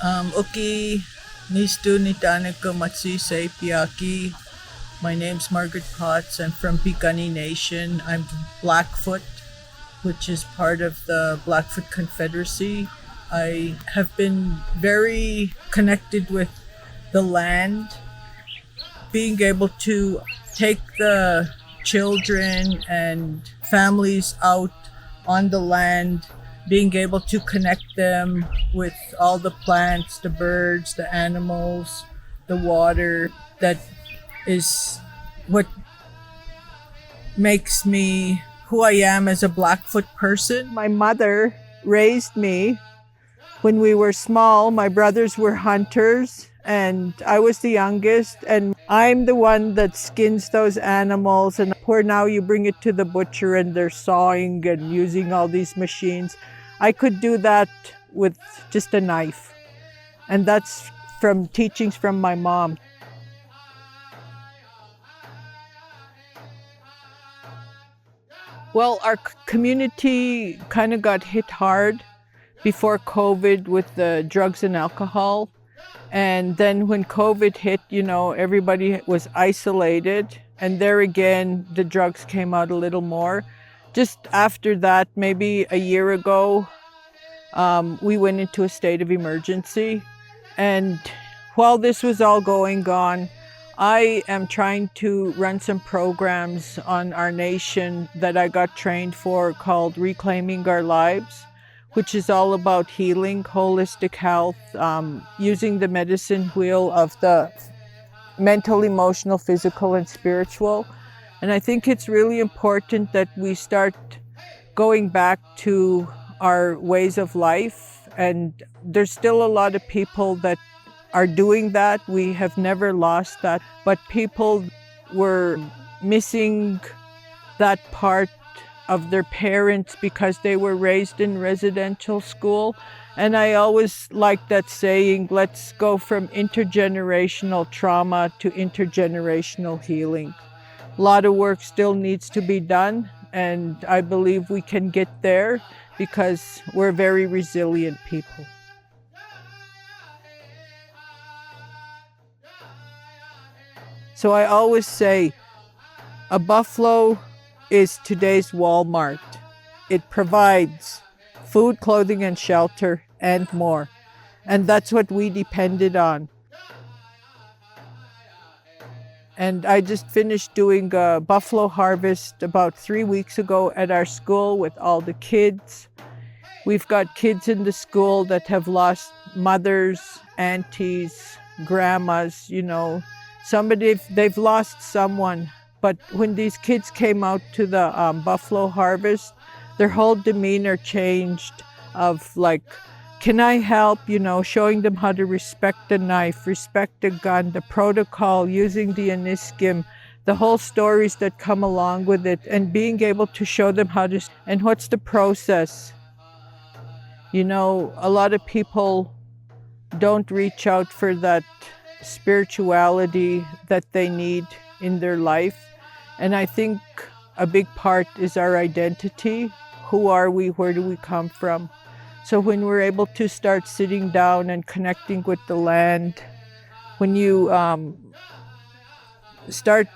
Oki Nistu Nitaniko Matsi Se Piaki. My name's Margaret Potts. I'm from Piikani Nation. I'm Blackfoot, which is part of the Blackfoot Confederacy. I have been very connected with the land, being able to take the children and families out on the land, being able to connect them with all the plants, the birds, the animals, the water. That is what makes me who I am as a Blackfoot person. My mother raised me when we were small. My brothers were hunters and I was the youngest, and I'm the one that skins those animals, and where now you bring it to the butcher and they're sawing and using all these machines. I could do that with just a knife, and that's from teachings from my mom. Well, our community kind of got hit hard before COVID with the drugs and alcohol. And then when COVID hit, everybody was isolated. And there again, the drugs came out a little more. Just after that, maybe a year ago, we went into a state of emergency. And while this was all going on, I am trying to run some programs on our nation that I got trained for called Reclaiming Our Lives, which is all about healing, holistic health, using the medicine wheel of the mental, emotional, physical, and spiritual. And I think it's really important that we start going back to our ways of life. And there's still a lot of people that are doing that. We have never lost that. But people were missing that part of their parents because they were raised in residential school. And I always like that saying, let's go from intergenerational trauma to intergenerational healing. A lot of work still needs to be done, and I believe we can get there because we're very resilient people. So I always say, a buffalo is today's Walmart. It provides food, clothing, and shelter, and more. And that's what we depended on. And I just finished doing a buffalo harvest about 3 weeks ago at our school with all the kids. We've got kids in the school that have lost mothers, aunties, grandmas, they've lost someone. But when these kids came out to the buffalo harvest, their whole demeanor changed of like, can I help? Showing them how to respect the knife, respect the gun, the protocol, using the Aniskim, the whole stories that come along with it, and being able to show them how to, and what's the process. A lot of people don't reach out for that spirituality that they need in their life. And I think a big part is our identity. Who are we? Where do we come from? So when we're able to start sitting down and connecting with the land, when you start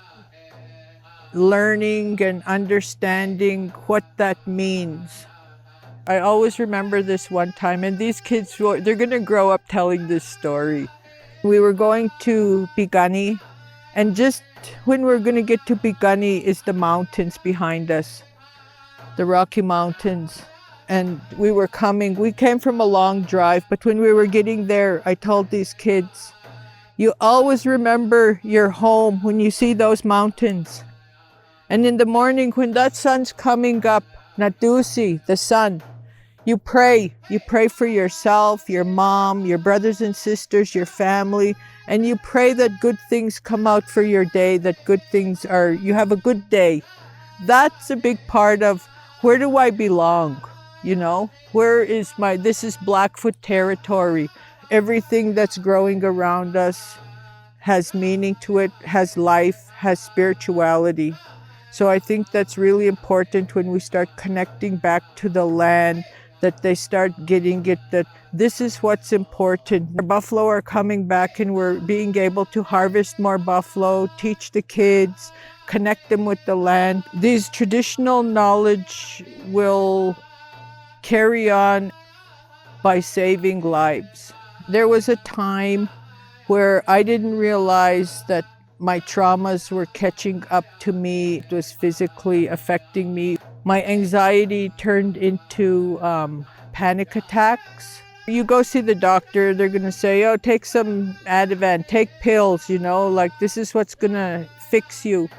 learning and understanding what that means. I always remember this one time, and these kids, they're going to grow up telling this story. We were going to Piikani, and just when we're going to get to Piikani is the mountains behind us, the Rocky Mountains. And we came from a long drive, but when we were getting there, I told these kids, you always remember your home when you see those mountains. And in the morning when that sun's coming up, Natusi, the sun, you pray for yourself, your mom, your brothers and sisters, your family, and you pray that good things come out for your day, that you have a good day. That's a big part of where do I belong? This is Blackfoot territory. Everything that's growing around us has meaning to it, has life, has spirituality. So I think that's really important when we start connecting back to the land, that they start getting it, that this is what's important. Our buffalo are coming back and we're being able to harvest more buffalo, teach the kids, connect them with the land. These traditional knowledge will carry on by saving lives. There was a time where I didn't realize that my traumas were catching up to me. It was physically affecting me. My anxiety turned into panic attacks. You go see the doctor, they're gonna say, oh, take some Ativan, take pills, like this is what's gonna fix you.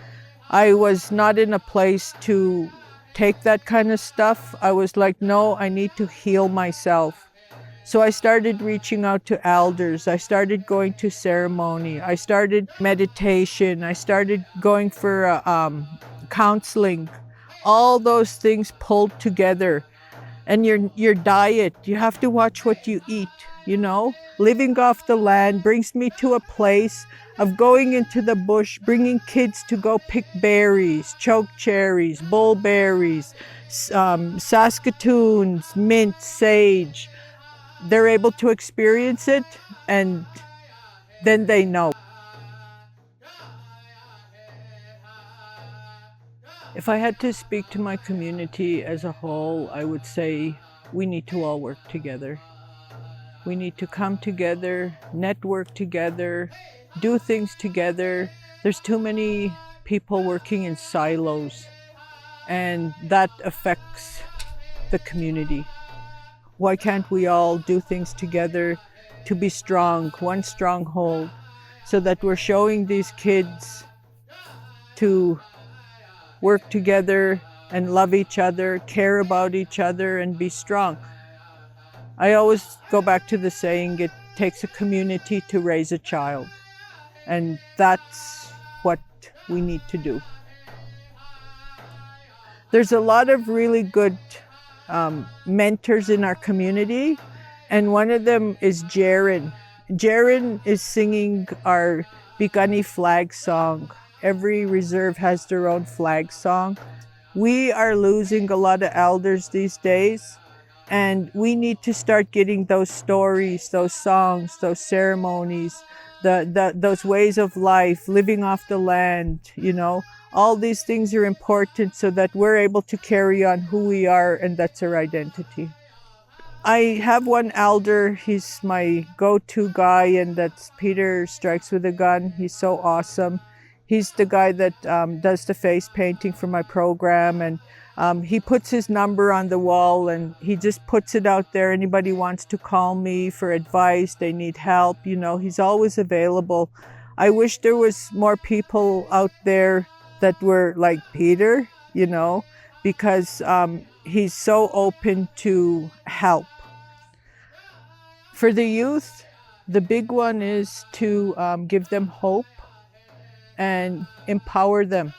I was not in a place to take that kind of stuff. I was like, no, I need to heal myself. So I started reaching out to elders. I started going to ceremony. I started meditation. I started going for counseling. All those things pulled together. And your diet, you have to watch what you eat, Living off the land brings me to a place of going into the bush, bringing kids to go pick berries, choke cherries, bullberries, saskatoons, mint, sage. They're able to experience it, and then they know. If I had to speak to my community as a whole, I would say we need to all work together. We need to come together, network together, do things together. There's too many people working in silos, and that affects the community. Why can't we all do things together to be strong, one stronghold, so that we're showing these kids to work together and love each other, care about each other, and be strong. I always go back to the saying, it takes a community to raise a child. And that's what we need to do. There's a lot of really good mentors in our community, and one of them is Jaren. Jaren is singing our Bigani flag song. Every reserve has their own flag song. We are losing a lot of elders these days, and we need to start getting those stories, those songs, those ceremonies, those ways of life, living off the land, All these things are important so that we're able to carry on who we are, and that's our identity. I have one elder, he's my go-to guy, and that's Peter Strikes with a Gun. He's so awesome. He's the guy that does the face painting for my program, and he puts his number on the wall and he just puts it out there. Anybody wants to call me for advice, they need help, he's always available. I wish there was more people out there that were like Peter, because he's so open to help. For the youth, the big one is to give them hope and empower them.